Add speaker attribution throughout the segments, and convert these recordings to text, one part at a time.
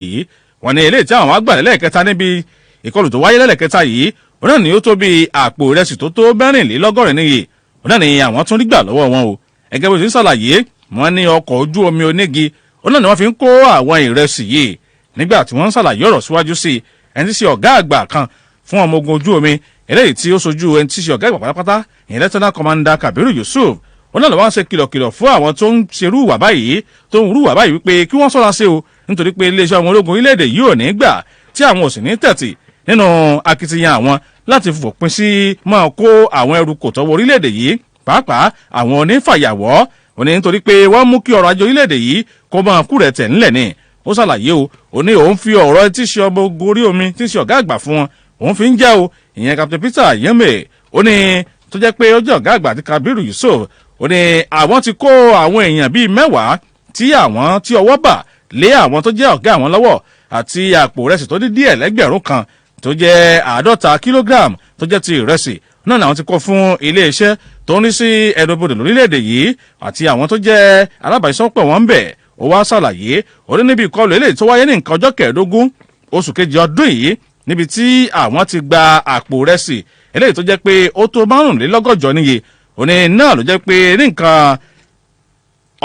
Speaker 1: yìí wọ́n ní eléyìí tí àwọn àgbà lẹ́lẹ́kẹta níbi ìkọlù tó wáyé lẹ́lẹ́kẹta yìí òun náà ni ó tó bí àpò ìrẹsì tó tó mẹ́rìnlélọ́gọ́rin níye òun náà ni àwọn tún rí gbà lọ́wọ́ wọn o ẹgẹ́ bó ti ń ṣàlàyé wọ́n ní ọkọ̀ ojú omi onígi òun náà ni wọ́n fi ń kó àwọn ìrẹsì yìí nígbà tí wọ́n ń ṣàlàyé ọ̀rọ̀ síwájú sí ẹni tí ṣe ọ̀gá àgbà kan fún ọmọ ogun ojú omi eléyìí tí ó sojú ẹni tí ṣe ọ̀gá àgbà pátápátá ìyẹn Lieutenant Commander Kabiru Yusuf òun náà ló wá ń ṣe kìlọ̀kìlọ̀ fún àwọn tó ń ṣerú wà báyìí tó ń rú wà báyìí wípé kí wọ́n ṣọ́ra sí o nítorí pé iléeṣẹ́ ọmọ ológun orílẹ̀-èdè yìí ò ní gbà tí àwọn ò sì ní tẹ̀tì nínú akitiyan àwọn láti fòpin sí máa kó àwọn ẹrù kò tọ́wọ́ orílẹ̀-èdè yìí pàápàá àwọn onífàyàwọ́ òní nítorí pé wọ́n mú kí ọrọ̀ ajé orílẹ̀-èdè yìí kó máa kú rẹ̀ tẹ̀ ńlẹ̀ ni ó ṣàlàyé o òní òun fi ọ̀rọ̀ tí ṣe ọmọ ogun orí omi tí ṣe ọ̀gá àgbà fún wọn òun fi ń jẹ́ o ìyẹn Captain Peter Yeme ó ní tó jẹ́ pé ó jẹ́ ọ̀gá àgbà àti Kabiru Yusuf ó ní àwọn ti kó àwọn èèyàn bíi 10 tí àwọn tí ọwọ́ bà lé àwọn tó jẹ́ ọ̀gá àwọn lọ́wọ́ àti àpò ìrẹsì tó dín díẹ̀ lẹ́gbẹ̀rún kan tó jẹ́ 50 kílógíráàmù tó jẹ́ ti ìrẹsì náà làwọn ti kó fún iléeṣẹ́ tó ń rí sí ẹnubodè lórílẹ̀‐èdè yìí àti àwọn tó jẹ́ alábàáṣiṣẹ́pọ̀ wọn ń bẹ̀ ó wá ṣàlàyé ó ní níbi ìkọlù eléyìí tó wáyé ní nǹkan ọjọ́ 15 oṣù kejì ọdún yìí níbi tí àwọn ti gba àpò ìrẹsì eléyìí tó jẹ́ pé ó tó 125 níye ó ní náà ló jẹ́ pé ní nǹkan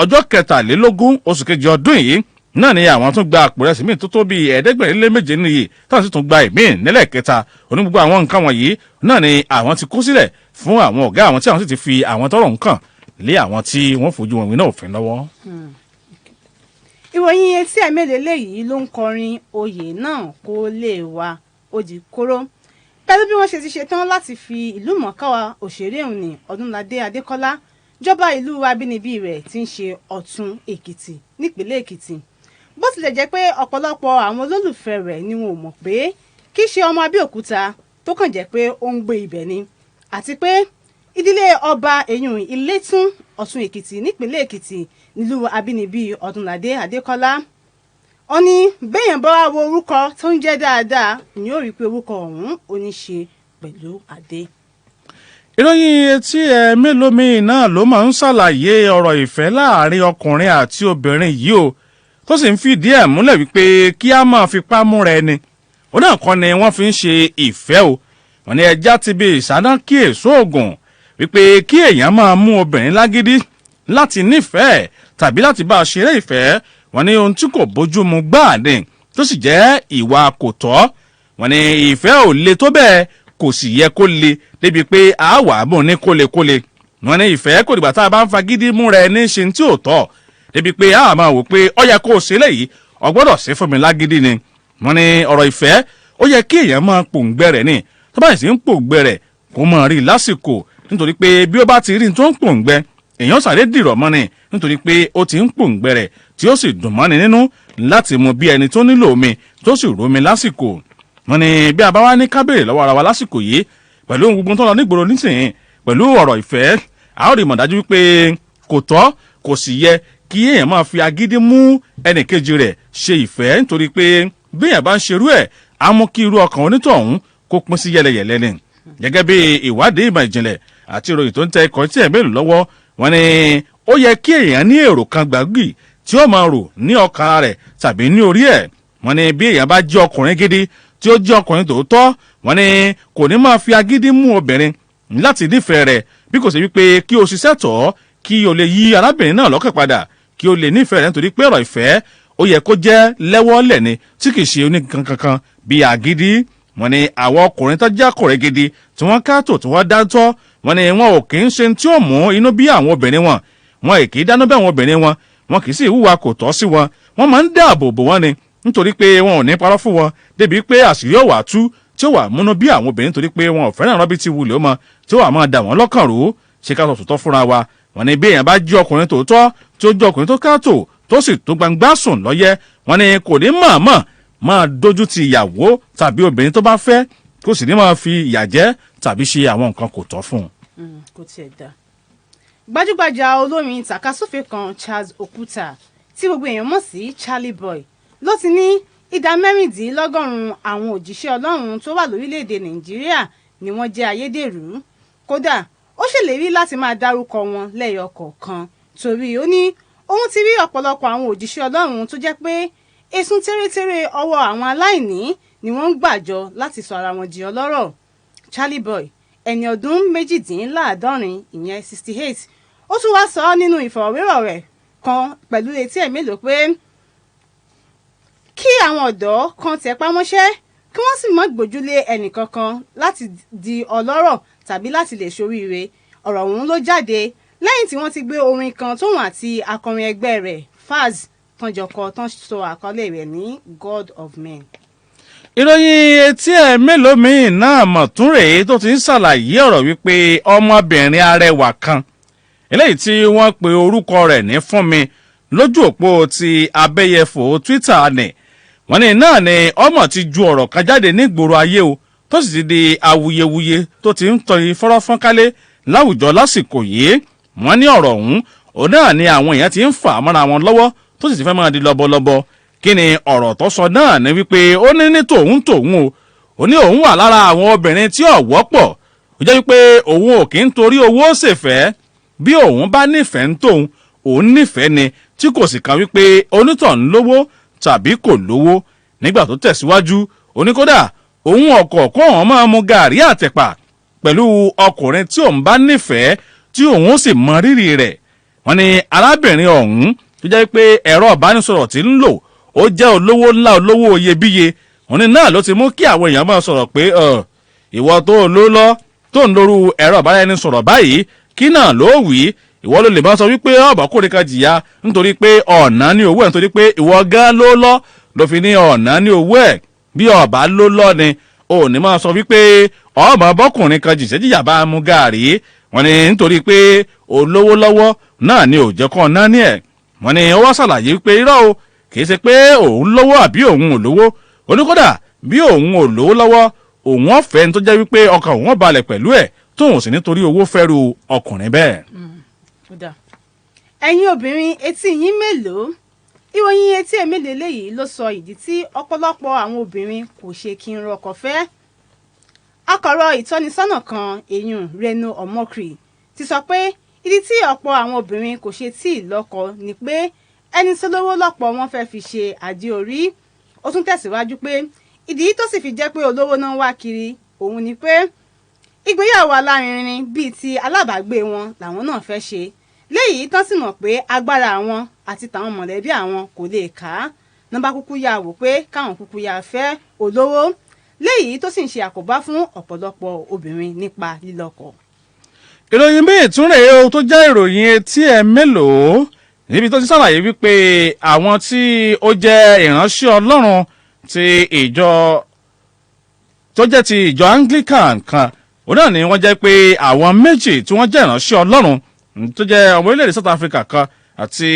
Speaker 1: ọjọ́ 23 oṣù kejì ọdún yìí náà ni àwọn tún gba àpò ìrẹsì míì tó tó bíi 777 níye táwọn sì tún gba ìmíì nílẹ̀ kẹta oní gbogbo àwọn nǹkan wọ̀nyí náà ni àwọn ti kó sílẹ̀ fún àwọn ọ̀gá àwọn tí àwọn sì ti fi àwọn tọ́rọ̀ nǹkan lé àwọn tí wọ́n fojú wọn wí náà òfin lọ́wọ́.
Speaker 2: ìròyìn etí ẹ̀mẹ́lẹ̀ léyìí ló ń kọrin oyè náà kó lè wá odi kóró pẹ̀lú bí wọ́n ṣe ti ṣetán láti fi ìlú mọ̀ọ́ká òṣèré òní Ọdúnládé Adékọ́lá jọba ìlú abínibí rẹ̀ tí ń ṣe Ọ̀tún Èkìtì nípínlẹ̀ Èkìtì bó tilẹ̀ jẹ́ pé ọ̀pọ̀lọpọ̀ àwọn olólùfẹ́ rẹ̀ ni wọn ò mọ̀ pé kì í ṣe ọmọ Abẹ́òkúta tó kàn jẹ́ pé ó ń gbé ibẹ̀ ni àti pé ìdílé ọba èyún Ilétún Ọ̀tún Èkìtì nípínlẹ̀ Èkìtì nílùú abínibí Ọdúnládé Adékọ́lá ó ní béèyàn bá wá wo orúkọ tó ń jẹ́ dáadáa ni ó rí i pé orúkọ ọ̀hún ó ní ṣe pẹ̀lú adé.
Speaker 1: ìròyìn etí ẹ mélòó míì náà ló máa ń ṣàlàyé ọ̀rọ̀ ìfẹ́ láàrin ọkùnrin àti obìnrin yìí o tó sì ń fìdí ẹ̀ múlẹ̀ wípé kí a máa fipá múra ẹni ó náà kọ́ ni wọ́n fi ń ṣe ìfẹ́ o wọ́n ní ẹja ti bí ìsáná kí èso ògùn wípé kí èèyàn máa mú obìnrin lágídí láti nífẹ̀ẹ́ tàbí láti bá a ṣeré ìfẹ́ wọ́n ní ohun tí kò bójú mu gbáà ni tó sì jẹ́ ìwà kò tọ́ wọ́n ní ìfẹ́ ò le tó bẹ́ẹ̀ kò sì yẹ kó le débi pé àáwá bò ní kólekóle wọ́n ní ìfẹ́ kò dìgbà tá a bá ń fagídí múra ẹni ṣe tí ò tọ́ débi pé a máa wò pé ó yẹ kó o ṣe léyìí o gbọ́dọ̀ ṣe fún mi lágídí ni wọ́n ní ọ̀rọ̀ ìfẹ́ ó yẹ kí èèyàn máa pòǹgbẹ rẹ̀ ni tó bá sì ń pòǹgbẹ rẹ̀ kó máa rí lásìkò nítorí pé bí ó bá ti rí tó ń pòǹgbẹ èèyàn sáré dìrọ̀ mọ́ ni nítorí pé ó ti ń pòǹgbẹ rẹ̀ tí ó sì dùn mọ́ni nínú láti mu bí ẹni tó nílò omi tó sì rómi lásìkò wọ́n ní bí a bá wá ní kábèrè lọ́wọ́ ara wa lásìkò yìí pẹ̀lú ohun gbogbo tó lọ nígboro nísìnyí pẹ̀lú ọ̀rọ̀ ìfẹ́ a ó rí mọ̀ dájú wípé kò tọ́ kò sì yẹ kí èèyàn máa fi agídí mú ẹnìkejì rẹ̀ ṣe ìfẹ́ nítorí pé bí èèyàn bá ń ṣerú ẹ̀ á mú kí irú ọkàn onítọ̀hún kó pín sí yẹlẹyẹlẹ ni gẹ́gẹ́ bí ìwádìí ìmọ̀ ìjìnlẹ̀ àti ìròyìn tó ń tẹ ikọ̀ tí ẹ̀ mélòó lọ́wọ́ wọ́n ní ó yẹ kí èèyàn ní èrò kan gbàgbì tí ó máa rò ní ọkàn rẹ̀ tàbí ní orí ẹ̀ wọ́n ní bí èèyàn bá jẹ́ ọkùnrin gidi tí ó jẹ́ ọkùnrin tòótọ́ wọ́n ní kò ní máa fi agídí mú obìnrin láti nífẹ̀ẹ́ rẹ̀ bí kò sí wípé kí o ṣiṣẹ́ tọ̀ kí o lè yí arábìnrin náà lọ́kàn padà kí o lè nífẹ̀ẹ́ rẹ̀ nítorí pé ọ̀rọ̀ ìfẹ́ ó yẹ kó jẹ́ lẹ́wọ́lẹ̀ ni tí kì í ṣe oníkan kankan bí agídí wọ́n ní àwọn ọkùnrin tó jẹ́ ọkùnrin gidi tí wọ́n káàtó tí wọ́n dáńtọ́ wọ́n ní wọn ò kì í ṣe tí ó mú inú bí àwọn obìnrin wọn kì í dáná bí àwọn obìnrin wọn kì í sì hùwà kò tọ́ sí wọn wọ́n máa ń dáàbò bò wọ́n ni nítorí pé wọn ò ní parọ́ fún wọn débi pé àṣírí ọ̀wà tú tí ó wà múnú bí àwọn obìnrin torí pé wọn ò fẹ́ràn rọ́bì tí wulẹ̀ ó mọ tí ó wà máa dà wọ́n lọ́kàn rú ṣe ká sọ tòótọ́ fúnra wa wọ́n ní bí èèyàn bá jí ọkùnrin tòótọ́ tí ó jẹ́ ọkùnrin tó káàtó tó sì tó gbangba sùn lọ́yẹ́ wọ́n ní kò ní mọ̀ọ́mọ̀ máa dojú ti ìyàwó tàbí obìnrin tó bá fẹ́ kó sì ní máa fi ìyà jẹ tàbí ṣe àwọn nǹkan kò tọ́ fún un.
Speaker 2: kò tiẹ̀ dá gbajúgbajà olórin tàkasúfè kan Charles Okwuta tí gbogbo èèyàn mọ̀ sí Charlie Boy ló ti ní ìdá mẹ́rìndínlọ́gọ́rùn-ún àwọn òjíṣẹ́ Ọlọ́run tó wà lórílẹ̀‐èdè Nàìjíríà ni wọ́n jẹ́ ayédèrú kódà ó ṣèlérí láti máa dárúkọ wọn lẹ́yọ kọ̀ọ̀kan torí ó ní òun ti rí ọ̀pọ̀lọpọ̀ àwọn òjíṣẹ́ Ọlọ́run tó jẹ́ pé èsùn tẹ́rẹ́tẹ́rẹ́ ọwọ́ àwọn aláìní ni wọ́n ń gbàjọ láti sọ ara wọn di ọlọ́rọ̀. Charlie Boy ẹni ọdún méjìdínláàádọ́rin ìyẹn 68 ó tún wá sọ nínú ìfọ̀rọ̀wérọ̀ rẹ̀ kan pẹ̀lú Etí Ẹ̀ Mélòó pé kí àwọn ọ̀dọ́ kan tẹpá mọ́ṣẹ́ kí wọ́n sì má gbójúlé ẹnìkankan láti di ọlọ́rọ̀ tàbí láti lè ṣoríire. Ọ̀rọ̀ ọ̀hún ló jáde lẹ́yìn tí wọ́n ti gbé orin kan tóun àti akọrin ẹgbẹ́ rẹ̀ Faz tán jọ kọ tán sọ àkọlé rẹ̀ ní God of Men.
Speaker 1: ìròyìn Etí Ẹ̀ Mélòó míì náà mọ̀ tún rèé tó ti ń ṣàlàyé ọ̀rọ̀ wípé ọmọbìnrin arẹwà kan eléyìí tí wọ́n pe orúkọ rẹ̀ ní Fúnmi lójú òpó ti abẹ́yẹfò Twitter ni wọ́n ní náà ni ọmọ ti ju ọ̀rọ̀ kan jáde nígboro ayé o tó sì ti di awuyewuye tó ti ń tọyìn fọ́rọ́fọ́n kálé láwùjọ lásìkò yìí. Wọ́n ní ọ̀rọ̀ ọ̀hún òun náà ni àwọn èèyàn ti ń fà á mọ́ra wọn lọ́wọ́ tó sì ti fẹ́ máa di lọ́bọ̀lọ́bọ̀. Kí ni ọ̀rọ̀ tó sọ náà ni wípé ó ní tòun o ó ní òun wà lára àwọn obìnrin tí ò wọ́pọ̀ ó jẹ́ wípé òun ò kí ń torí owó ṣèfẹ́ bí òun bá nífẹ̀ẹ́ ń tòun òun nífẹ̀ẹ́ ni tí kò sì kan wípé onítọ̀hún lówó tàbí kò lówó. Nígbà tó tẹ̀síwájú oníkódà òun ọkọ̀ kó òun máa mu gàrí àtẹ̀pà pẹ̀lú ọkùnrin tí òun bá nífẹ̀ẹ́ tí òun sì mọ rírì rẹ̀. Wọ́n ní arábìnrin ọ̀hún tó jẹ́ pé ẹ̀rọ ìbánisọ̀rọ̀ tí ń lò ó jẹ́ olówó ńlá olówó iyebíye. Wọ́n ní náà ló ti mú kí àwọn èèyàn máa sọ̀rọ̀ pé ìwọ tó ló lọ tó ń lóru ẹ̀rọ ìbánisọ̀rọ̀ báyìí kí náà ló wí ìwọ ló lè máa sọ wípé ọ̀bọ̀kùnrin kan jìyà nítorí pé ọ̀nà ní owó ẹ̀ nítorí pé ìwọ gan ló lọ ló fi ní ọ̀nà ní owó ẹ̀ bí ọ̀bá ló lọ ni ò ní máa sọ wípé ọmọ bọ́kùnrin kan jìṣẹ́jìyà bá mú gàrí. Wọ́n ní nítorí pé olówó lọ́wọ́ náà ni ò jẹ́ kọ́ náà ní ẹ̀. Wọ́n ní ó wá ṣàlàyé wípé irọ́ o kì í ṣe pé òun lówó àbí òun ò lówó oníkódà bí òun ò lówó lọ́wọ́ òun ọ̀fẹ́ ní tó jẹ́ wípé ọkàn òun balẹ̀ pẹ̀lú ẹ̀ tóun sì nítorí owó fẹ́rù ọkùnrin bẹ́ẹ̀.
Speaker 2: ẹ̀yin obìnrin etí yín mélòó? Ìròyìn Etí Ẹ̀ Mélòó léyìí ló sọ ìdí tí ọ̀pọ̀lọpọ̀ àwọn obìnrin kò ṣe kí n rọkọ fẹ́. Akọ̀rọ̀ ìtọ́nisọ́nà kan èyun Reno Omokri ti sọ pé ìdí tí ọ̀pọ̀ àwọn obìnrin kò ṣe tí ì lọ́kọ ni pé ẹni tó lówó lọ́pọ̀ wọn fẹ́ fi ṣe àdí orí. Ó tún tẹ̀síwájú pé ìdí tó sì fi jẹ́ pé olówó náà wá kiri òun ni pé ìgbéyàwó alárinrin bíi ti alábàágbé wọn làwọn náà fẹ́ ṣe léyìí tán sì mọ̀ pé agbára àwọn àti tàwọn mọ̀lẹ́bí àwọn kò lè ká nọ́mbà kúkú ya wò pé káwọn kúkú ya fẹ́ olówó léyìí tó sì ń ṣe àkóbá fún ọ̀pọ̀lọpọ̀ obìnrin nípa lílọ́kọ.
Speaker 1: Ìròyìn míì tún rèé o tó jẹ́ ìròyìn Etí Ẹ̀ Mélòó níbi tó ti ṣàlàyé wípé àwọn tí ó jẹ́ ìránṣẹ́ Ọlọ́run ti ìjọ tó jẹ́ ti ìjọ Anglican kan òun náà ni wọ́n jẹ́ pé àwọn méjì tí wọ́n jẹ́ ìránṣẹ́ Ọlọ́run tó jẹ́ ọmọ orílẹ̀-èdè South Africa kan àti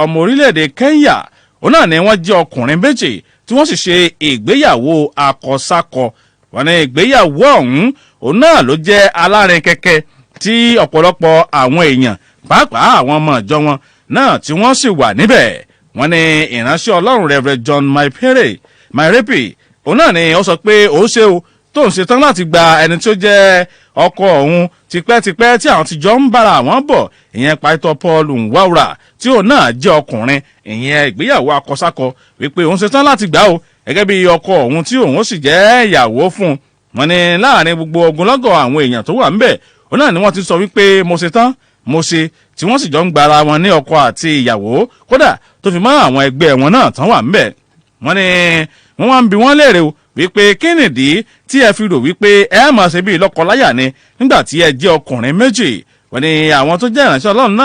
Speaker 1: ọmọ orílẹ̀-èdè Kenya òun náà ni wọ́n jẹ́ ọkùnrin méjì tí wọ́n sì ṣe ìgbéyàwó akọsákọ. Wọ́n ní ìgbéyàwó ọ̀hún òun náà ló jẹ́ alárin kẹ̀kẹ́ tí ọ̀pọ̀lọpọ̀ àwọn èèyàn pàápàá àwọn ọmọ ìjọ wọn náà tí wọ́n sì wà níbẹ̀. Wọ́n ní ìránṣẹ́ Ọlọ́run Reverend John Mairepe òun náà ni ó sọ pé ó ṣe o tó ń ṣetán láti gba ẹni tí ó jẹ́ ọkọ òun tipẹ́tipẹ́ tí àwọn ti jọ ń bára àwọn bọ̀ ìyẹn Pásítọ̀ Paul Nwaura tí òun náà jẹ́ ọkùnrin ìyẹn ìgbéyàwó akọsákọ wípé òun ṣetán láti gbà ó gẹ́gẹ́ bí ọkọ òun tí òun sì jẹ́ ìyàwó fún un. Wọ́n ní láàrin gbogbo ogunlọ́gọ̀ àwọn èèyàn tó wà ńbẹ̀ òun náà ni wọ́n ti sọ wípé mo ṣetán mo ṣe tí wọ́n sì jọ ń gbara wọn ní ọkọ àti ìyàwó kódà tó fi mọ́ àwọn ẹgbẹ́ wọn náà tán wà ńbẹ̀. Wọ́n ní wọ́n wá ń bi wọ́n léèrè o wípé kí nìdí tí ẹ fi rò wípé ẹ máa ṣe bí lọ́kọláya ni nígbà tí ẹ jẹ́ ọkùnrin méjì. Wọ́n ní àwọn tó jẹ́ ìránṣẹ́ Ọlọ́run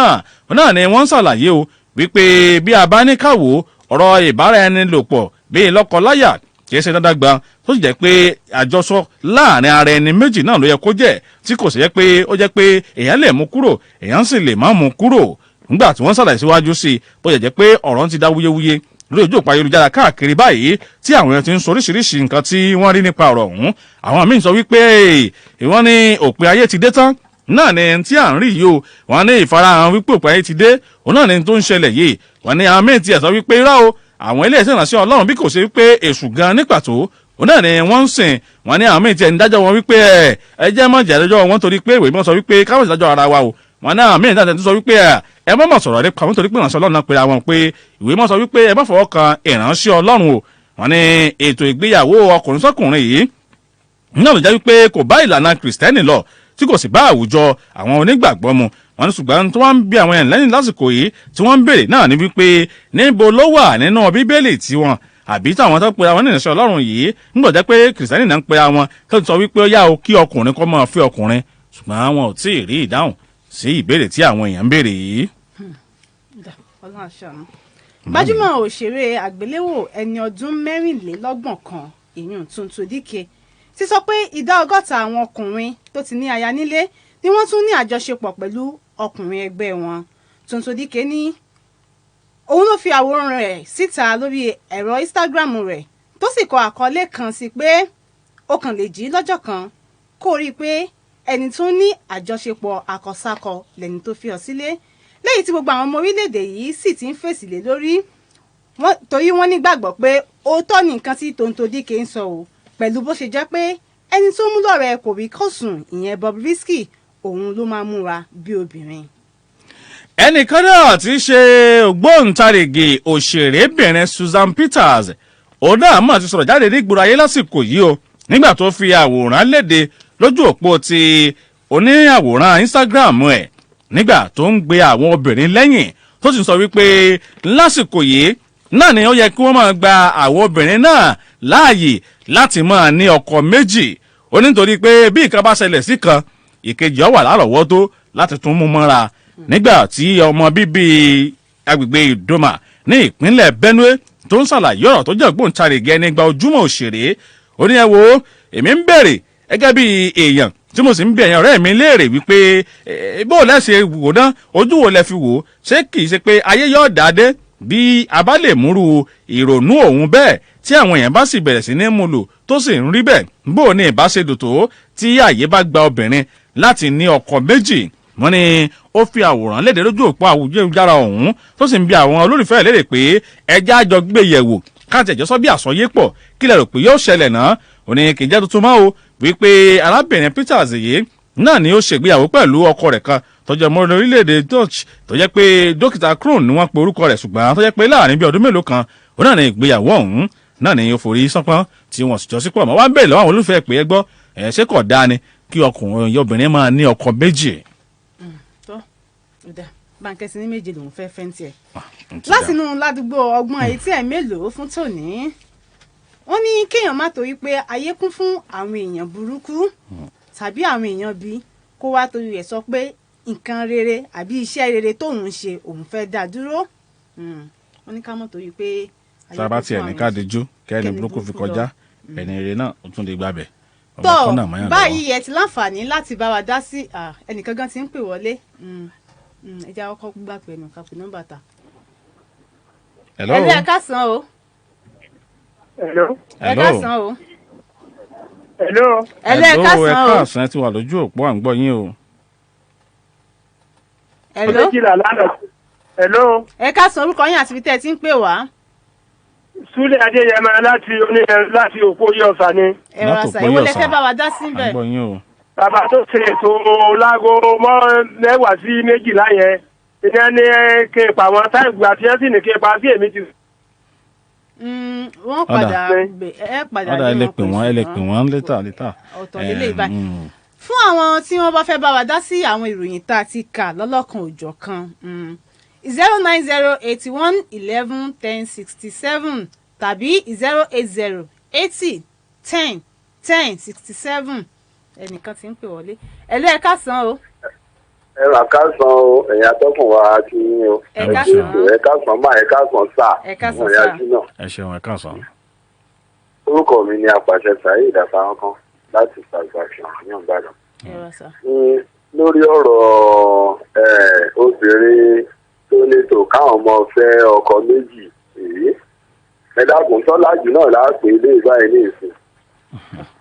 Speaker 1: náà ni wọ́n ń ṣàlàyé o wípé bí a bá ní káwò ọ̀rọ̀ ìbáraẹnilòpọ̀ bí lọ́kọláya kì í ṣe dandan gbà tó sì jẹ́ pé àjọsọ láàrin ara ẹni méjì náà ló yẹ kó jẹ́ tí kò sì jẹ́ pé ó jẹ́ pé èèyàn lè mú kúrò èèyàn sì lè má mú kúrò. Nígbà tí wọ́n ṣàlàyé síwájú sí i bó jẹ́ pé ọ̀rọ̀ ti dá wúyéwúyé lórí ojú òpó ayélujára káàkiri báyìí tí àwọn èèyàn ti ń sọ oríṣiríṣi nǹkan tí wọ́n rí nípa ọ̀rọ̀ ọ̀hún. Àwọn míì sọ wípé ìwọ́n ní òpin ayé ti dé tán náà ni tí à ń rí yìí o wọ́n ní ìfarahàn wípé òpin ayé ti dé òun náà ni tó ń ṣẹlẹ̀ yìí. Wọ́n ní àwọn míì tiẹ̀ sọ wípé irọ́ o àwọn ilé iṣẹ́ ìránṣẹ́ Ọlọ́run bí kò ṣe wípé èṣù gan ní pàtó òun náà ni wọ́n ń sìn. Wọ́n ní àwọn míì tiẹ̀ ń dájọ́ wọn wípé ẹ jẹ́ mọ́ ìjàdájọ́ wọn torí pé ìwé mọ́ sọ wípé káwọn ìdájọ́ ara wa o wọn náà mí ìdájọ́ tó sọ wípé ẹ má mọ̀ sọ̀rọ̀ nípa nítorí pé ìránṣẹ́ ọlọ́run náà pera wọn pé ìwé mọ́ sọ wípé ẹ má fọwọ́ kan ìránṣẹ́ ọlọ́run o wọn ní ètò ìgbéyàwó ọkùnrin sọ́kùnrin yìí náà ló jẹ́ wípé kò bá ìlànà kìrìsìtẹ́nì lọ tí kò sì bá àwùjọ àwọn onígbàgbọ́ mu wọn ní ṣùgbọ́n tí wọ́n ń bí àwọn èèyàn lẹ́yìn lásìkò yìí tí wọ́n ń béèrè náà ní wípé níbo ló wà nínú bíbélì tiwọn àbí táwọn tó pera wọn ní ìránṣẹ́ ọlọ́run yìí ń gbọ́ jẹ́ pé kìrìsìtẹ́nì náà ń pera wọn tó sọ wípé ó yá o kí ọkùnrin kó máa fẹ́ ọkùnrin ṣùgbọ́n àwọn ò tí ì rí ìdáhùn sí ìbéèrè tí àwọn èèyàn ń béèrè yìí.
Speaker 2: gbajúmọ̀ òṣèré àgbéléwò ẹni ọdún mẹ́rìnlélọ́gbọ̀n kan ìyún Tuntun Dike ti sọ pé ìdá 100 àwọn ọkùnrin tó ti ní aya nílé ni wọ́n tún ní àjọṣepọ̀ pẹ̀lú ọkùnrin ẹgbẹ́ wọn. Tuntun Dike ní òun ló fi àwòrán rẹ̀ síta lórí ẹ̀rọ Instagram rẹ̀ tó sì kọ àkọlé kan sí pé ó kàn lè jí lọ́jọ́ kan kó rí i pé ẹni tó ní àjọṣepọ̀ àkọsákọ lẹ́ni tó fi ọ sílé lẹ́yìn tí gbogbo àwọn ọmọ orílẹ̀-èdè yìí sì ti ń fèsì lé lórí torí wọ́n nígbàgbọ́ pé òótọ́ ni nǹkan tí Tuntun Dike ń sọ o pẹ̀lú bó ṣe jẹ́ pé ẹni tó mú lọ́rẹ̀ kò rí kọ̀sùn ìyẹn Bobrisky òun ló máa múra bí obìnrin.
Speaker 1: ẹnìkan náà tí í ṣe ògbóǹtarìgì òṣèrébìnrin Susan Peters òun náà mọ̀ ti sọ̀rọ̀ jáde nígboro ayé lásìkò yìí o nígbà tó fi àwòrán léde lójú òpó ti oníàwòrán Instagram ẹ̀ nígbà tó ń gbé àwọn obìnrin lẹ́yìn tó sì ń sọ wípé lásìkò yìí náà ni ó yẹ kí wọ́n máa gba àwọn obìnrin náà láàyè láti máa ní ọkọ méjì ó nítorí pé bí ìkan bá ṣẹlẹ̀ sí kan ìkejì ó wà lárọ̀ọ́wọ́tó láti tún mú mọ́ra nígbà tí ọmọ bíbí agbègbè Ìdòmà ní ìpínlẹ̀ Benue tó ń ṣàlàyé ọ̀rọ̀ tó jẹ́ ògbóǹtarìgì ẹni gba ojúmọ́ òṣèré ó ní ẹ wo èmi ń bèrè gẹ́gẹ́ bí èèyàn tí mo sì ń bí ẹ̀yàn ọ̀rẹ́ mi léèrè wípé bó o lẹ́sẹ̀ wò ná ojú wo lẹ fi wò ó ṣé kì í ṣe pé ayé yóò dáadé bí a bá lè múrú ìrònú òun bẹ́ẹ̀ tí àwọn èèyàn bá sì bẹ̀rẹ̀ sí ní mú lò tó sì ń rí bẹ́ẹ̀ bó o ní ìbáṣedò tó tí àyè bá gba obìnrin láti ní ọkọ méjì wọ́n ní ó fi àwòrán léde lójú òpó àwùjára ọ̀hún tó sì ń bi àwọn olólùfẹ́ léèrè pé ẹjẹ́ àjọ gbé yẹ̀wò káàtì ẹ̀jọ́ sọ bí àsọyé pọ̀ kí lẹ rò pé yóò ṣẹlẹ̀ náà ó ní kì í jẹ́ tuntun mọ́ o wípé arábìnrin Peters yìí náà ni ó ṣègbéyàwó pẹ̀lú ọkọ rẹ̀ kan tó jẹ́ ọmọ orílẹ̀-èdè Dutch tó jẹ́ pé dókítà Krohn ni wọ́n pe orúkọ rẹ̀ ṣùgbọ́n tó jẹ́ pé láàrin bí ọdún mélòó kan ó náà ní ìgbéyàwó ọ̀hún náà ní ó forí sánpọ́n tí wọ́n sì jọ sí pọ̀ mọ́ wá ń bèèrè lọ́wọ́ àwọn olólùfẹ́ pé ẹ gbọ́ ẹ̀ ṣé kò dáa ni kí ọkùnrin obìnrin máa ní ọkọ méjì.
Speaker 2: Bánkẹ́sì ní méje lòún fẹ́ fẹ́ ń tiẹ̀. látinú ládùúgbò ọgbọ́n etí ẹ̀ mélòó fún tòní wọ́n ní kéèyàn má torí pé ayé kún fún àwọn èèyàn burúkú tàbí àwọn èèyàn bí kó wá torí rẹ̀ sọ pé nǹkan rere àbí iṣẹ́ rere tóun ṣe òun fẹ́ dá dúró wọ́n ní ká mọ̀ torí pé ayé kún fún àwọn èèyàn.
Speaker 1: sábà tí ẹnì káàdì jó kẹ́ni burúkú fi kọjá ẹni rere náà ó tún lè gbàbẹ̀.
Speaker 2: tó báyìí ẹ ti láǹfààní láti bá wa dá sí ẹnìkan gan ti ń pè wọlé ẹ jẹ́ àkọ́kọ́ gbà pé ẹnu kápẹ́ nọ́mbà ta. ẹ káàsán o. ẹ káàsán o. ẹ
Speaker 1: káàsán ẹ ti wà lójú òpó à ń gbọ́ yín o.
Speaker 2: ẹ káàsán orúkọ yín àti ibi tẹ́ ẹ ti ń pè wá.
Speaker 3: Súlẹ̀ Adéyẹmọ láti òpó yọ̀ọ̀sà ni.
Speaker 2: ẹ wá sà ìwọlé fẹ́ bá wa dá síbẹ̀.
Speaker 1: à ń gbọ́ yín o.
Speaker 3: Bàbá tó ṣe ètò láago mẹ́wàá sí méjìlá yẹn ìyẹn ní kéèpà wọn táìpù àti yẹn sì ní kéèpà sí èmi ti.
Speaker 2: wọ́n padà
Speaker 1: ọ̀dà ẹ lè pè wọ́n létà.
Speaker 2: ọ̀tọ̀ lélẹ̀ ìbáyìí. fún àwọn tí wọ́n bá fẹ́ bá wa dá sí àwọn ìròyìn tá a ti kà lọ́lọ́kan òjọ̀ kan 09081111067 tàbí 08080101067 ẹnìkan ti ń pè wọlé ẹlẹ́ ẹ káàsán o.
Speaker 4: ẹ rà káàsán o ẹ̀yin atọ́kùn wa kí yín o.
Speaker 2: ẹ káàsán
Speaker 4: ẹ káàsán máa ẹ káàsán sáà.
Speaker 2: ẹ káàsán sáà.
Speaker 1: ẹ ṣeun ẹ káàsán.
Speaker 4: orúkọ mi ni apàṣẹ Saheed Afáránkán láti Satisfaction ní Ìbàdàn. lórí ọ̀rọ̀ obìnrin tó létò káwọn ọmọ fẹ́ ọkọ méjì èyí ẹ dákun tọ́lájú náà láàpẹ̀ ilé ìbáyìí ní ìsìn.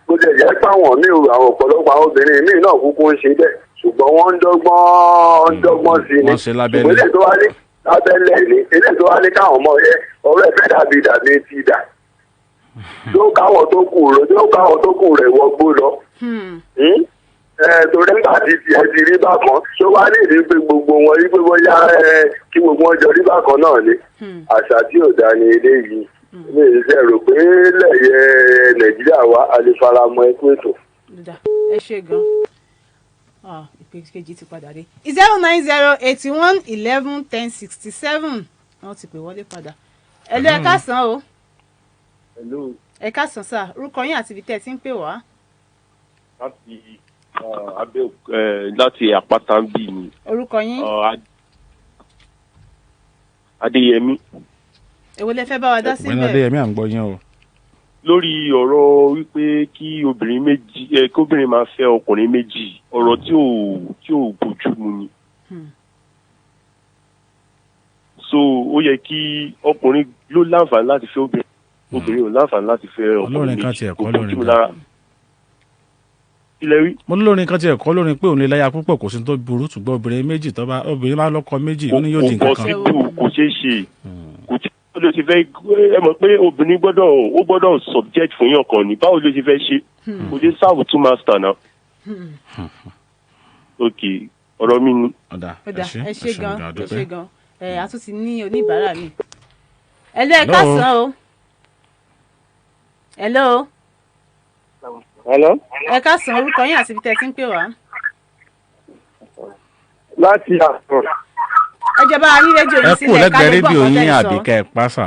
Speaker 4: bó ṣe jẹ́ páwọn míì àwọn ọ̀pọ̀lọpọ̀ àwọn obìnrin míì náà kúkú ń ṣe bẹ́ẹ̀ ṣùgbọ́n wọ́n ń dọ́gbọ́n sí ni ṣùgbọ́n ilé tó wá ní lábẹ́lẹ̀ ni ilé tó wá ní káwọn ọmọ yẹ ọ̀rẹ́ fẹ́ dàbí ti dà tó káwọn tó kù rẹ̀ wọgbó lọ. torí nígbà tí tiẹ̀ ti rí bákan tó wá lè rí pé gbogbo wọn rí pé bóyá kí gbogbo wọn jọ rí bákan náà ni àṣà tí ò dá ní eléyìí ní ìṣe rò pé lẹ́yẹ Nàìjíríà wa a lè fara mọ́ ẹkú ètò.
Speaker 2: ẹ ṣe gan ìpè kejì ti padà dé 09081111067 wọ́n ti pè wọlé padà. ẹ̀lú ẹ káàsán o. ẹ káàsán sà orúkọ yín àti ibi tẹ́ ẹ ti ń pè wá.
Speaker 5: láti àpáta ń bì ní.
Speaker 2: orúkọ yín.
Speaker 5: Adéyẹmí.
Speaker 2: èwo lẹ fẹ́ bá wa dá síbẹ̀.
Speaker 1: ọ̀gbẹ́ni Adéyẹmí à ń gbọ́ yín o.
Speaker 5: lórí ọ̀rọ̀ wípé kí obìnrin máa fẹ́ ọkùnrin méjì ọ̀rọ̀ tí ò bójú mu ni. so ó yẹ kí ọkùnrin ló láǹfààní láti fẹ́ obìnrin ò láǹfààní láti fẹ́ ọkùnrin méjì kò bójú mu lára.
Speaker 1: mo lórin kan tiẹ̀ kọ́ lórin pé òun lè láya púpọ̀ kò sí tó burú ṣùgbọ́n obìnrin méjì obìnrin máa lọ́kọ méjì ó ní yóò di nǹkan kan.
Speaker 5: kò ṣeé ṣe kò tí ló ti fẹ́ ẹ mọ̀ pé obìnrin gbọ́dọ̀ subject fún yàn kan ní báwo ló ti fẹ́ ṣe kò dé serve two master náà. ok ọ̀rọ̀ mi ni.
Speaker 2: ẹ ṣe gan a tún ti ní oníbàárà mi. ẹ̀lú ẹ káàsán o. hello. ẹ káàsán orúkọ yín àti ibi tẹ́ ẹ ti ń pè wá.
Speaker 3: láti àtọ̀.
Speaker 2: ẹ jẹ́ bá a yín rédíò yín sílẹ̀ ká ló gbọ́
Speaker 1: rédíò
Speaker 2: ọ̀kan
Speaker 1: yín
Speaker 2: tẹ́ ẹ
Speaker 1: àbí
Speaker 2: sọ.
Speaker 1: kẹ́ ẹ pàṣà.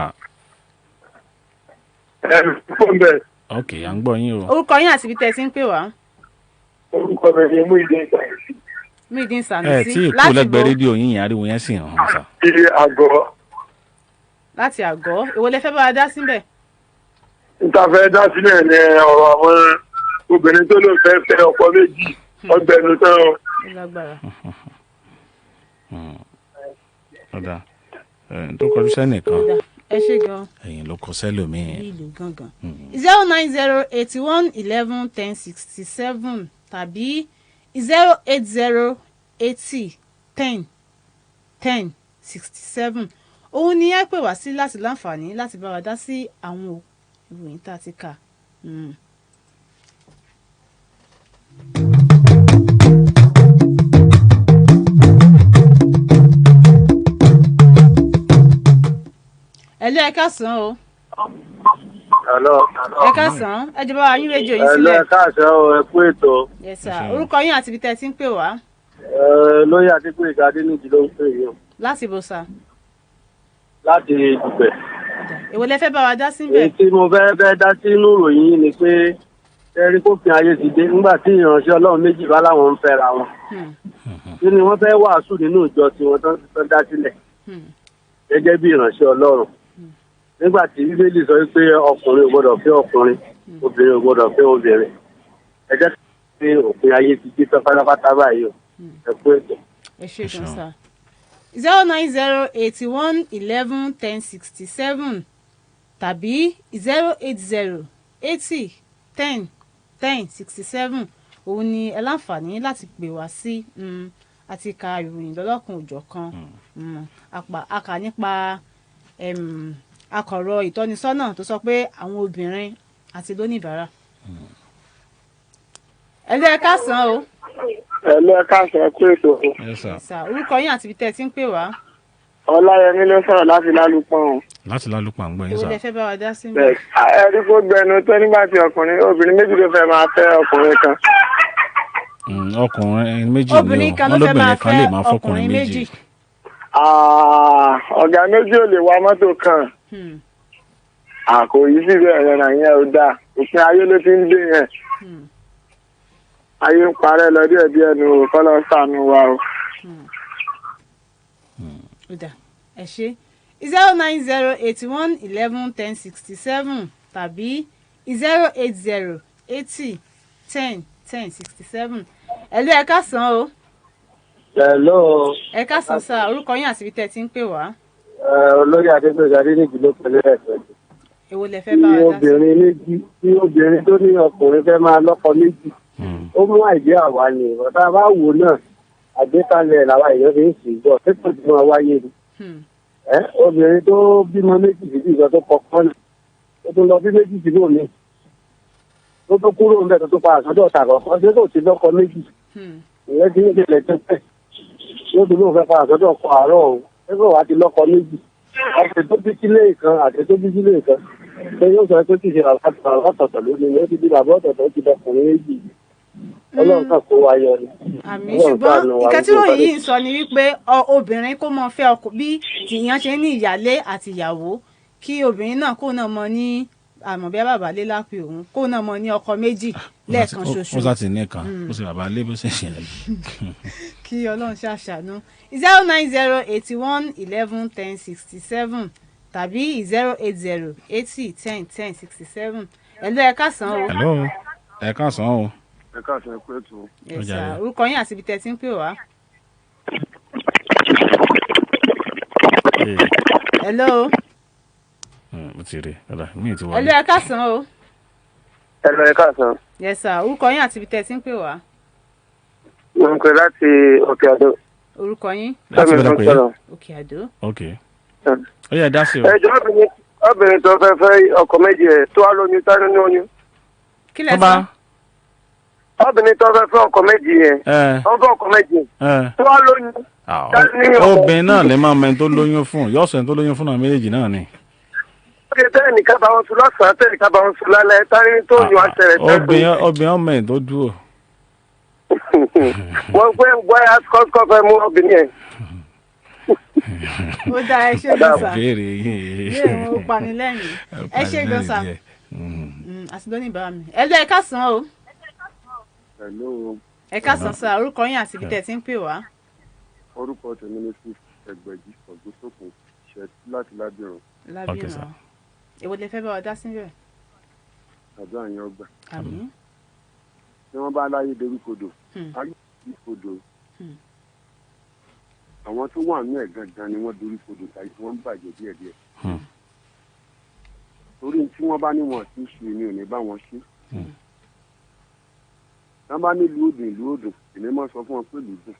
Speaker 3: fún bẹ́ẹ̀.
Speaker 1: ok à ń gbọ́ yín o.
Speaker 2: orúkọ yín àti ibi tẹ́ ẹ ti ń pè wá.
Speaker 3: orúkọ mi ni Muideen Sanusi.
Speaker 2: Muideen
Speaker 1: ẹ
Speaker 2: Sanusi
Speaker 1: tí ìkú lẹ́gbẹ̀ẹ́ rédíò yín yẹn ariwo yẹn sì hàn sà.
Speaker 3: ti àgọ́.
Speaker 2: láti àgọ́ èwo lẹ fẹ́ bá wa dá síbẹ̀.
Speaker 3: níta fẹ́ dá sílẹ̀ ní ọ̀rọ̀ àwọn obìnrin tó lè fẹ́ ọkọ méjì ọgbẹ́ni tán o.
Speaker 2: ó lágbára.
Speaker 1: ọ̀dà tó kọjú sẹ́nìkan
Speaker 2: ẹ ṣe gan.
Speaker 1: ẹ̀yìn ló kọ sẹ́lòmíì.
Speaker 2: ìlú gangan 09081111067 tàbí 08080101067 òun ni ẹ pè wá sí láti láǹfààní láti bá wa dá sí àwọn ìròyìn tá a ti kà. ẹ̀lú ẹ káàsán o. ẹ káàsán ẹ jẹ́ bá wa yín rédíò yín sílẹ̀.
Speaker 3: ẹ káàsán o ẹ kú ètò.
Speaker 2: yes sir orúkọ yín àti ibi tẹ́ ẹ ti ń pè wá.
Speaker 3: lóyè Adégbóyèga Adéníjì ló ń pè yín.
Speaker 2: láti bò sà.
Speaker 3: láti Dùgbẹ̀.
Speaker 2: èwo lẹ fẹ́ bá wa dá síbẹ̀.
Speaker 3: èyí tí mo fẹ́ dá sínú ìròyìn yìí ni pé ẹ̀rí kófin ayé ti dé nígbà tí ìránṣẹ́ Ọlọ́run méjì bá láwọn ń fẹ́ra wọn. kí ni wọ́n fẹ́ wàásù nínú ìjọ tí wọ́n tán dá sílẹ̀ gẹ́gẹ́ bí ìránṣẹ́ Ọlọ́run. nígbà tí Bíbélì sọ pé ọkùnrin ò gbọdọ̀ fẹ́ ọkùnrin obìnrin ò gbọdọ̀ fẹ́ obìnrin ẹ jẹ́ pé òfin ayé ti dé tán pátápátá báyìí o ẹ kú ètò.
Speaker 2: ẹ ṣe gan sa 09081111067 tàbí 08080101067 òun ni ẹ láǹfààní láti pè wá sí àti ka ìròyìn lọ́lọ́kan òjọ̀kan a kà nípa akọ̀rọ̀ ìtọ́nisọ́nà tó sọ pé àwọn obìnrin àti lóníbàárà. ẹ̀lú ẹ káàsán o.
Speaker 3: ẹ̀lú ẹ káàsán kú ètò.
Speaker 2: orúkọ yín àti ibi tẹ́ ẹ ti ń pè wá.
Speaker 3: Ọláyẹmí ló sọ̀rọ̀ láti Lálùpọ̀n.
Speaker 1: láti Lálùpọ̀n gbọ́ yín sà.
Speaker 2: èwo lẹ fẹ́ bá wa dá sí mi.
Speaker 3: ẹ̀rí kó gbẹnu tó nígbà tí obìnrin méjì ló fẹ́ máa fẹ́ ọkùnrin kan.
Speaker 1: ọkùnrin méjì ni
Speaker 2: obìnrin kan ló fẹ́ máa fẹ́ ọkùnrin méjì.
Speaker 3: ọ̀gá méjì ò lè wa mọ́tò kan. kò yí sí bẹ́ẹ̀ yẹn náà yẹn ò dáa òfin ayé ló ti ń dé yẹn. ayé ń parẹ́ lọ díẹ̀ díẹ̀ nu kọ́lọ́ ṣàánú wa o.
Speaker 2: ó dà ẹ ṣe 09081111067 tàbí 08080101067. ẹ̀lú ẹ káàsán o.
Speaker 3: hello.
Speaker 2: ẹ káàsán sá orúkọ yín àti ibi tẹ́ ẹ ti ń pè wá.
Speaker 3: olóyè Adégbóyèga Adéníjì ló pẹ̀lú ẹ̀sẹ̀.
Speaker 2: èwo lẹ fẹ́ bá wa dá sí.
Speaker 3: tí obìnrin tó ní ọkùnrin fẹ́ máa lọ́kọ méjì ó mú àìdí àwa ni ọ̀tá bá wò náà àgbékalẹ̀ làwa èèyàn fi ń sì gbọ́ pípọ̀ tí wọ́n wáyé ni. obìnrin tó bímọ méjì sí ìjọ tó kọ́kọ́ náà ó tún lọ bí méjì sí lónìí tó tó kúrò ń bẹ̀ tó tó pa àsọdọ̀ ọ̀tà kọ̀ọ̀kan ṣé kò sí lọ́kọ méjì ìyẹn ti ń ṣẹlẹ̀ tẹ́tẹ́ lóbi ló fẹ́ fa àtọ́jọ́ ọkọ̀ àárọ̀ o ẹgbẹ́ wa ti lọ́kọ méjì àti tó bí sílé kan àti tó bí sílé kan ṣé yóò sọ pé kì í ṣe àlọ́tọ̀tọ̀ lónìí ni ó ti di bàbá ọ̀tọ̀tọ̀ ti dọkùnrin méjì ọlọ́run kan kó wa yọ ni.
Speaker 2: àmì ṣùgbọ́n nǹkan tí wọ́n yìí ń sọ ni wípé obìnrin kó mọ fẹ́ ọkọ bí tìyàn ṣe ní ìyálé àti ìyàwó kí obìnrin náà kó náà mọ ní àmọ́ bí bàbá lé lápè òun kó náà mọ ní ọkọ méjì lẹ́ẹ̀kan ṣoṣo.
Speaker 1: ó sá ti ní kan ó sì bàbá lé bó ṣe ṣe rẹ̀.
Speaker 2: kí ọlọ́run ṣàṣàánú 09081111067 tàbí 08080101067 ẹ̀lú ẹ káàsán o.
Speaker 1: hello ẹ káàsán o.
Speaker 5: ẹ káàsán pé tó.
Speaker 2: Yes, sir. Orúkọ yín àti ibi tẹ́ ti ń pè wá. hello.
Speaker 1: mo ti rí mi ti wọlé.
Speaker 2: ẹ̀lú ẹ káàsán o.
Speaker 4: Hello, ẹ káàsán.
Speaker 2: Yes, sir. Orúkọ yín àti ibi tẹ́ ti ń pè wá.
Speaker 4: Mo ń pè láti Òkè Àdó.
Speaker 2: Orúkọ yín.
Speaker 1: láti bẹ̀rẹ̀ pé
Speaker 2: Òkè Àdó.
Speaker 1: ok ó yẹ dá sí o.
Speaker 4: Ẹ jọ obìnrin tó fẹ́ fẹ́ ọkọ méjì ẹ̀ tó wá lóyún sáré ní oyún.
Speaker 2: kí lẹ sọ.
Speaker 4: Obìnrin tó fẹ́ fẹ́ ọkọ méjì yẹn wọ́n fẹ́ ọkọ méjì tó wá lóyún.
Speaker 1: obìnrin náà lè máa mẹ́ni tó lóyún fún yọ̀ọ̀sẹ̀ tó lóyún fún àwọn méjèèjì náà ni.
Speaker 4: Ó ṣe tẹ́lẹ̀ nìkan bá wọn sùn lọ́sàn-án tẹ́lẹ̀ nìkan bá wọn sùn lálẹ́ tárí tó yún àṣẹrẹ tẹ́lẹ̀.
Speaker 1: obìnrin ọmọ ẹ̀ tó dúró.
Speaker 4: Wọ́n gbé bọ́yá kọ́kọ́ fẹ́ mú obìnrin yẹn.
Speaker 2: ó dá ẹ ṣe gbọ́sà
Speaker 1: béèrè
Speaker 2: béèrè wọn ó pani lẹ́yìn ẹ ṣe gbọ́sà àtúndóní bá mi. ẹ lọ ẹ káàsán o.
Speaker 5: hello.
Speaker 2: ẹ káàsán sá orúkọ yín àti ibi tẹ́ ti ń pè wá.
Speaker 5: orúkọ tèmi ní sí Ẹgbẹ̀jì Ògúntókun ṣe láti Lábìrún.
Speaker 2: Lábìrún èwo lè fẹ́ bá wa dá síbẹ̀.
Speaker 5: àjọ àyàn ọgbà.
Speaker 2: àmín.
Speaker 5: tí wọ́n bá láyé doríkodò ayé doríkodò àwọn tó wà ní ẹ̀ gangan ni wọ́n doríkodò tàbí wọ́n ń bàjẹ́ díẹ̀díẹ̀. torí tí wọ́n bá ní wọn ti ṣe ni ò ní bá wọn ṣe. wọ́n bá ní ìlú òdùn èmi máa sọ fún wọn pé ìlú dùn.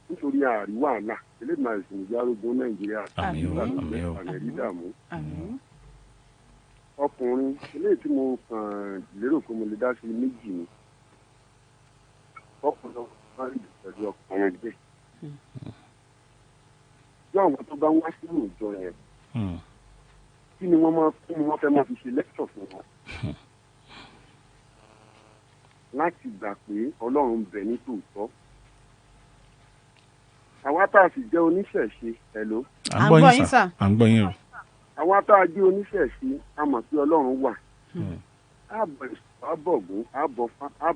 Speaker 5: nítorí àríwá àlà eléyìí máa sì ní járógun Nàìjíríà àti àmì dààmú. ọkùnrin eléyìí tí mo kàn lérò pé mo lè dá sí méjì ni ọkùnrin máa ń pẹ̀lú ọkùnrin ẹgbẹ́. bí àwọn tó bá wá sínú ìjọ yẹn kí ni wọ́n fẹ́ máa fi ṣe lẹ́kṣọ̀ fún wọn. láti gbà pé Ọlọ́run ń bẹ ní tòótọ́. àwa tá a sì jẹ́ oníṣẹ̀ṣe ẹ̀ló.
Speaker 1: à ń gbọ́ yín sà à ń gbọ́ yín o.
Speaker 4: àwa tá a jẹ́ oníṣẹ̀ṣe a mọ̀ pé Ọlọ́run wà. àbọ̀gún àbọ̀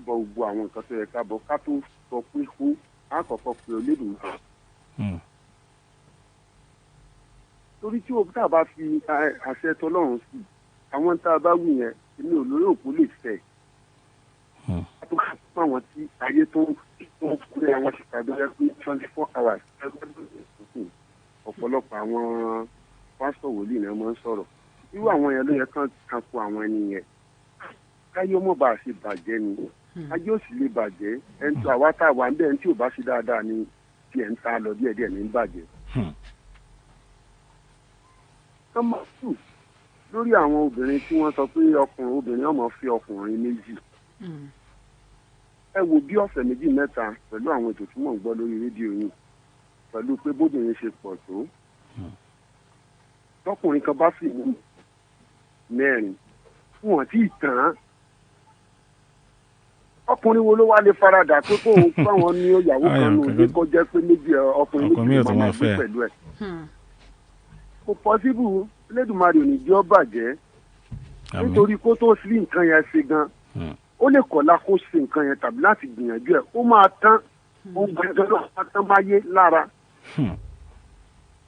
Speaker 4: gbogbo àwọn nǹkan tó yẹ ká bọ̀ ká tó sọ pé kó àkọ́kọ́ pé Olódùmarè. torí tí tá a bá fi àṣẹ tọlọ́run sí àwọn tá a bá wù yẹn èmi ò lórí òkú lè fẹ́ tó kà fún àwọn tí ayé tó ń kúrẹ́ àwọn ti tàbí ẹ pé 24 hours ọ̀pọ̀lọpọ̀ àwọn pásítọ̀ wòlíì náà máa ń sọ̀rọ̀ irú àwọn yẹn ló yẹ kán tako àwọn ẹni yẹn káyé ọmọ bá a ṣe bàjẹ́ ni ayé ò sì lè bàjẹ́ ẹni tó àwa tá a wà ń bẹ́ẹ̀ ní tí ò bá ṣe dáadáa ni tí ẹ̀ ń ta lọ díẹ̀díẹ̀ ní bàjẹ́. Number 2 lórí àwọn obìnrin tí wọ́n sọ pé obìnrin ọmọ fi ọkùnrin méjì. Ẹ wo bí ọ̀sẹ̀ méjì mẹ́ta pẹ̀lú àwọn ètò tí mò ń gbọ́ lórí rédíò yìí pẹ̀lú pé bóbìnrin ṣe pọ̀ tó. Tọkùnrin kan bá sì ní 4 wọn tí ì tán. Ọkùnrin wo ló wá lè faradà pé kó o fáwọn ní ìyàwó kan nù ní kó jẹ́ pé ọkùnrin méjì ló máa gbé pẹ̀lú ẹ̀. Kò pọ́síbù Elédùmarè ò ní jẹ́ ó bàjẹ́ nítorí kó tó sí nǹkan yẹn ṣe gan ó lè kọ̀lá kó ṣe nǹkan yẹn tàbí láti gbìyànjú ẹ̀ ó máa tán ó gbẹ̀ngàn náà máa tán máyé lára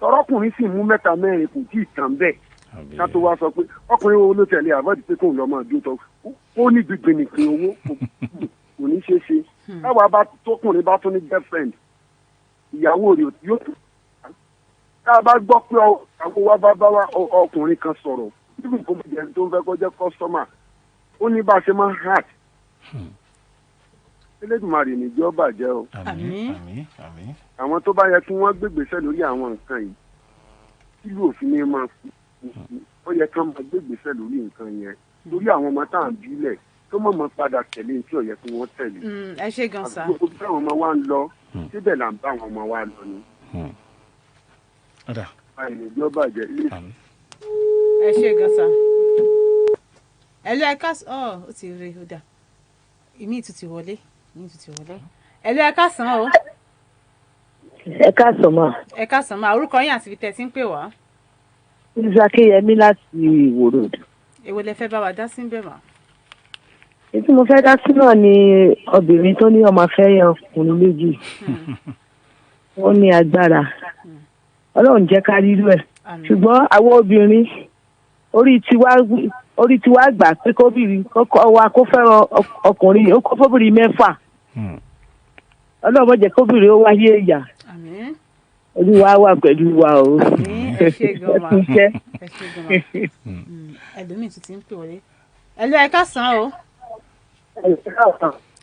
Speaker 4: tọrọkùnrin sì mú 3 4 kò tí ì tán bẹ́ẹ̀ ká tó wá sọ pé ọkùnrin wo ló tẹ̀lé àbọ̀dì pé kóun lọ máa dún tọ́ ó ní gbígbé nìkan owó kò ní ṣeé ṣe táwa tókùnrin bá tún ní girlfriend ìyàwó rẹ̀ yóò tó tá a bá gbọ́ pé àwọn wa bá wá ọkùnrin kan sọ̀rọ̀ níbi ìkọ́mọ̀jẹ́ tó ń fẹ́ kó jẹ́ kọ́sọ́mà ó ní bá a ṣe máa ń hàt. Elédùmarè níjọ́ bàjẹ́ o. Àwọn tó bá yẹ kí wọ́n gbégbèsè lórí àwọn nǹkan yìí kí ló fi ní máa fi ó yẹ kí wọ́n máa gbégbèsè lórí nǹkan yẹn lórí àwọn ọmọ tá à ń bílẹ̀
Speaker 3: tó mọ̀mọ́ padà tẹ̀lé tí ò yẹ kí wọ́n tẹ̀lé.
Speaker 2: ẹ ṣe gan sa.
Speaker 3: àbúrò bí àwọn ọmọ wa ń lọ síbẹ̀ là ń bá àwọn ọmọ wa lọ ni. àìní ìjọ bàjẹ́ ilé.
Speaker 2: ẹ ṣe gan sa. ẹ̀lú ẹ̀ka ó ti rí ó dà ìmí ìtútù wọlé ẹ̀lú ẹ̀ka sàn o.
Speaker 6: ẹ káàsán mà.
Speaker 2: ẹ káàsán mà orúkọ yín àti ibi tẹ́ ti ń pè wá.
Speaker 6: Zakiyemi láti Ìwó Road.
Speaker 2: èwo lẹ fẹ́ bá wa dá sí bẹ́ẹ̀ mà.
Speaker 6: èyí tí mo fẹ́ dá sí náà ni obìnrin tó ní ọmọ fẹ́ yan ọkùnrin méjì. wọ́n ní agbára ọlọ́run jẹ́ ká rírú ẹ̀ ṣùgbọ́n àwọn obìnrin orí tiwa gbà pé kóbìnrin wa kó fẹ́ràn ọkùnrin ó kó fóbìnrin 6 ọlọ́run jẹ́ kóbìnrin ó wáyé ìyà olúwa wà pẹ̀lú wa o.
Speaker 2: ẹ ṣe gan ma ẹlòmíì tún ti ń pè wọlé ẹlò ẹ káàsán o.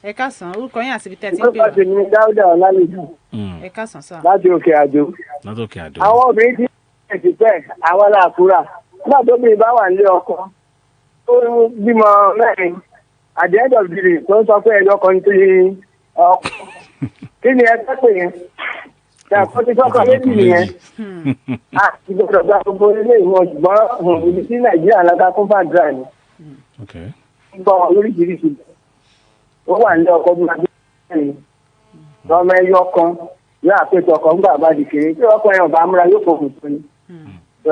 Speaker 2: ẹ káàsán orúkọ yín àti ibi tẹ́ ti ń pè wá.
Speaker 3: orúkọ tèmi ni Dáúdà Ọlálejò.
Speaker 2: ẹ káàsán sá.
Speaker 3: láti Òkè Àdó. àwọn obìnrin ti pẹ́ àwọn làkúrà nígbà tó bí bá wà nílé ọkọ tó bímọ 4 at the end of the day tó ń sọ pé ẹjọ́ kan tó yẹ ọkọ kí ni ẹ fẹ́ pè yẹn ṣàkóso ti tọ́kọ méjì nìyẹn àti gbọdọ̀ gba gbogbo ilé ìwọ̀n ṣùgbọ́n ibi tí Nàìjíríà lọ́ta kún fàdúrà ni gbọ́ lóríṣiríṣi ó wà nílé ọkọ bí wọ́n gbé ọmọ ẹyọ kan yóò àpètò ọkọ ńgbà bá di kéré tí ọkọ yẹn ọba amúra yóò fòkùn fún ni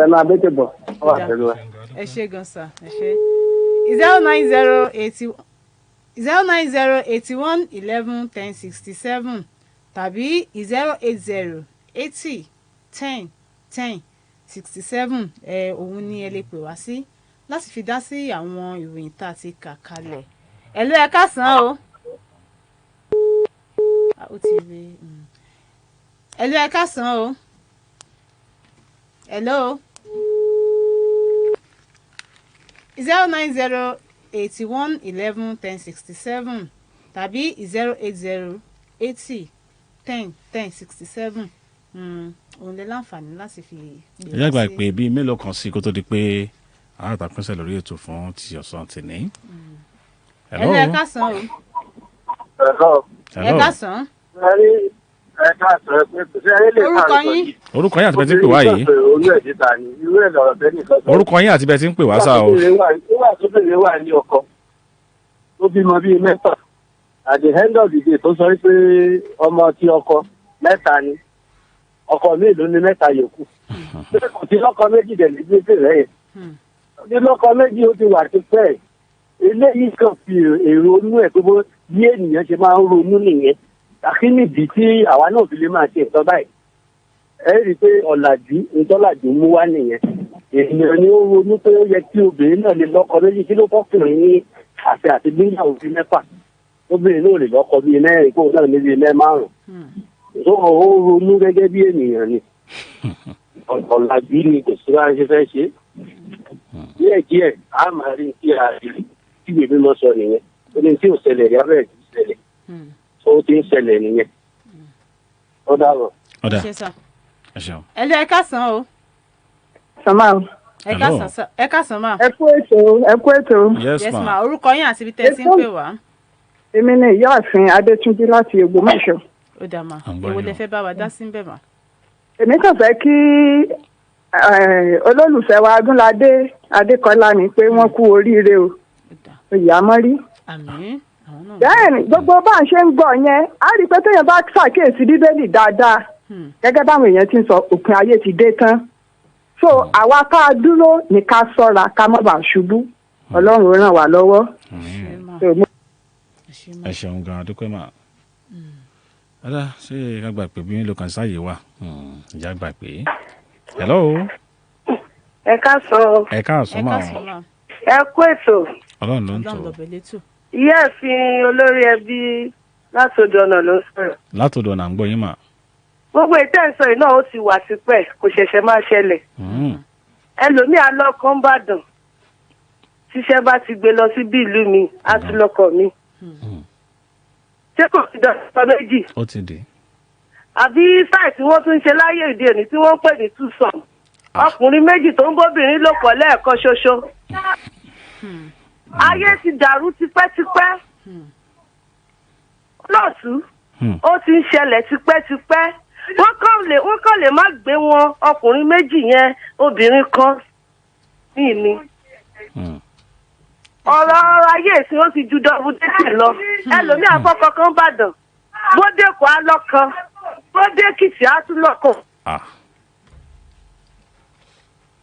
Speaker 3: ẹ máa bẹ́tẹ̀ bọ̀ ọ wà pẹ̀lú wa.
Speaker 2: ẹ ṣe gan sa ẹ ṣe 09081 11 10 67 tàbí 080 80 10 10 67 òun ni ẹ lè pè wá sí láti fi dá sí àwọn ìròyìn tá a ti kà kalẹ̀. ẹ̀lú ẹ káàsán o. ó ti rí ẹ̀lú ẹ káàsán o. hello 090 81 11 10 67 tàbí 080 80 10 10 67 òun lè láǹfààní láti fi gbé
Speaker 1: ìyá àgbà ìpè bíi mélòó kan sí kó tó di pé àtàkùnṣe lórí ètò fún ti ọ̀sán tìní.
Speaker 2: ẹ̀lú ẹ káàsán o. ẹ káàsán. orúkọ yín.
Speaker 1: orúkọ yín àti bẹ́ẹ̀ tí ń pè wá yìí. orúkọ yín àti bẹ́ẹ̀ tí ń pè wá sá o.
Speaker 3: nígbà tó bèrè wà ní ọkọ tó bímọ bíi 6 at the end of the day tó sọ pé ọmọ tí ọkọ 3 ni ọkọ mi ló ní 3 yòókù kò sí lọ́kọ méjì dẹ̀ ní gbèsè rẹ̀ yẹn ní lọ́kọ méjì ó ti wà ti pẹ́ eléyìí kan fi èrò inú ẹ̀ pé bí ènìyàn ṣe máa ń ronú nìyẹn àkínìdí tí àwa náà fi lè máa ṣe ìtọ́ báyìí ẹ rí i pé ọ̀làjú ìtọ́làjú mú wá nìyẹn ènìyàn ni ó ronú pé ó yẹ kí obìnrin náà lè lọ́kọ méjì kí ló fọ́kùnrin ní àṣẹ àti gbéyàwó bíi 6 obìnrin náà lè lọ́kọ bíi 4 kó náà ní bíi 5 tó ó ronú gẹ́gẹ́ bí ènìyàn ni ọ̀làjú ni kò sí wá ṣe fẹ́ ṣe díẹ̀díẹ̀ á máa rí kí a rí tí ìwé mímọ́ sọ nìyẹn ó ní tí ò ṣẹlẹ̀ rí abẹ́rẹ́ ti ṣẹlẹ̀ ó ti ń ṣẹlẹ̀ nìyẹn ó dàbọ̀.
Speaker 1: ọ̀dà
Speaker 2: ẹ̀lú ẹ káàsán o.
Speaker 6: sàmà o.
Speaker 2: ẹ káàsán ma.
Speaker 6: ẹ kú ètò.
Speaker 2: yes ma orúkọ yín àti ibi tẹ́ ẹ ti ń pè wá.
Speaker 6: èmi ni ìyáàfin Adétúnjí láti Ògbómọ̀ṣọ́.
Speaker 2: ó dà mà èwo lẹ fẹ́ bá wa dá sí ń bẹ̀ mà.
Speaker 6: èmi kàn fẹ́ kí olólùfẹ́ wa Adúnládé Adékọ́lá ni pé wọ́n kú oríire o ìyàmọ́rí.
Speaker 2: àmín.
Speaker 6: bẹ́ẹ̀ni gbogbo bá a ṣe ń gbọ́ yẹn á rí i pé téèyàn bá ṣàkíyèsí Bíbélì dáadáa gẹ́gẹ́ báwọn èèyàn ti ń sọ òpin ayé ti dé tán so àwa ká dúró ní ká ṣọ́ra ká má bàa ṣubú Ọlọ́run ràn wá lọ́wọ́.
Speaker 1: ẹ ṣeun gan adúpẹ́ mà ọ̀dà ṣé ká gbà pé bí ló kàn sáàyè wà ìjà gbà pé hello.
Speaker 6: ẹ káàsán.
Speaker 1: ẹ káàsán mà.
Speaker 6: ẹ kú ètò.
Speaker 1: Ọlọ́run ló ń tò.
Speaker 6: ìyáàfin olórí ẹbí látòdò ọ̀nà ló ń sọ̀rọ̀.
Speaker 1: látòdò ọ̀nà ń gbọ́ yín mà.
Speaker 6: gbogbo ìtẹ́sọ̀ yìí náà ó ti wà tipẹ́ kò ṣẹ̀ṣẹ̀ máa ṣẹlẹ̀. ẹlòmíì alọ́kàn Ìbàdàn tíṣẹ́ bá ti gbé lọ sí bí ìlú mi á tún lọ́kọ̀ mi. ṣé kò ti dọ̀tọ̀ méjì.
Speaker 1: ó ti dé.
Speaker 6: àbí sáì tí wọ́n tún ń ṣe láyé òde òní tí wọ́n ń pè ní túsàn ọkùnrin méjì tó ń bóbìnrin lò pọ̀ lẹ́ẹ̀kan ṣoṣo.
Speaker 7: ayé ti dàrú tipẹ́tipẹ́ lọ́ọ̀tún ó ti ń ṣẹlẹ̀ tipẹ́tipẹ́ wọ́n kàn lè má gbé wọn ọkùnrin méjì yẹn obìnrin kan ní ìní. ọ̀rọ̀ ayé ìsìn ó ti ju dọ́bù dẹ́kẹ̀ lọ ẹlòmíì àfọkọ kan bàdàn bóde kò á lọ́kàn bóde kìtì á tún lọ́kàn.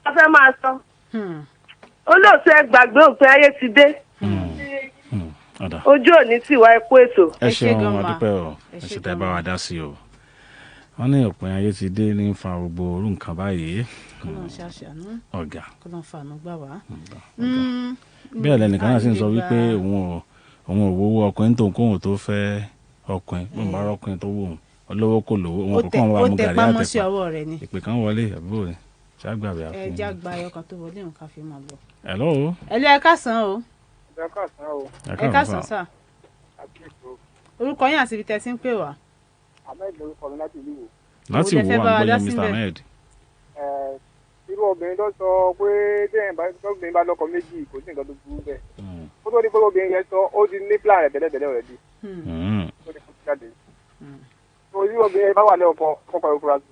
Speaker 7: wọ́n fẹ́ máa sọ olóòtú ẹ gbàgbé òpin ayé ti dé ojú òní tiwa ẹkú ètò.
Speaker 1: ẹ ṣeun àdúpẹ́ o ẹ ṣe tẹ́ bá wa dá sí o wọ́n ní òpin ayé ti dé ní fa gbogbo orú nǹkan báyìí.
Speaker 2: kọ́lọ́n ṣàṣàánú
Speaker 1: ọ̀gá
Speaker 2: kọ́lọ́n fàánú gbà wá.
Speaker 1: bí ẹlẹ́nìkan náà sì ń sọ wípé òun ò wọ́wọ́ ọkùnrin tó kóhùn tó fẹ́ ọkùnrin bó ń bá ọkùnrin tó wò ó lówó kò lówó òun kò kàn wá mú gàrí àtẹ̀pà ìpè kan wọlé àbúrò rẹ̀ ṣàgbàbẹ̀ àfihàn.
Speaker 2: ẹ já gba ẹyọkan tó wọlé nǹkan fi máa bọ̀.
Speaker 1: hello.
Speaker 2: ẹ káàsán o.
Speaker 8: ẹ
Speaker 2: káàsán sà. orúkọ yín àti ibi tẹ́ ti ń pè wá.
Speaker 8: ahmed lorúkọ mi láti ìlú wo.
Speaker 1: láti wo àgbọ̀yé mr ahmed.
Speaker 8: irú obìnrin tó sọ pé tóbìnrin bá lọ́kọ méjì kò sí nǹkan tó burú bẹ́ẹ̀. ó tó ní pé obìnrin yẹn sọ ó ti ní plan rẹ̀ tẹ́lẹ̀tẹ́lẹ̀ rẹ̀ di. ó ní kó jáde. tó irú obìnrin yẹn bá wà lẹ́ọ̀kọ́ kọ́kọ́ ẹ̀ fúra sí.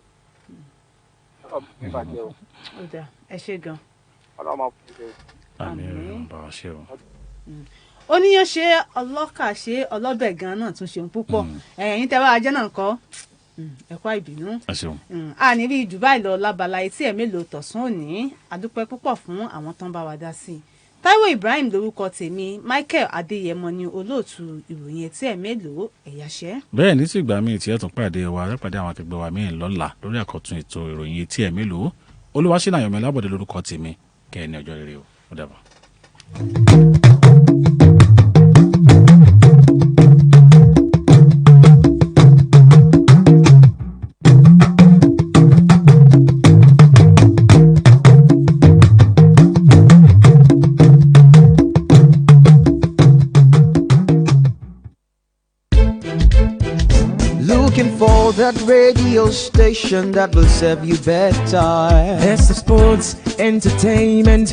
Speaker 2: ẹ ṣe gan.
Speaker 8: ọlọ́run máa fún mi.
Speaker 1: àmín bá a ṣe o.
Speaker 2: oníyan ṣe ọlọ́kà ṣe ọlọ́bẹ̀ gan náà tún ṣeun púpọ̀ ẹ̀yin tẹ́ bá ajẹ́ náà kọ́ ẹ̀kọ́ ìbínú. a ní rí Dubai lọ lábala etí ẹ̀ mélòó tọ̀sán òní àdúpẹ́ púpọ̀ fún àwọn tán bá wa dá sí i. Táíwò Ibrahim lórúkọ tèmi Michael Adéyẹmọ ni olóòtú ìròyìn etí ẹ̀ mélòó ẹ̀yàṣẹ́.
Speaker 1: bẹ́ẹ̀ ní tìgbà míì tí ẹ tún pàdé wa pàdé àwọn akẹgbẹ́ wa míì lọ́la lórí àkọ́tún ètò ìròyìn etí ẹ̀ mélòó Olúwaṣínà Ayọ̀mí Lábọ̀dé lórúkọ tèmi kẹ́ ẹ ní ọjọ́ rere o ó dàbọ̀.
Speaker 9: Looking for that radio station that will serve you better.
Speaker 10: Best of sports, entertainment.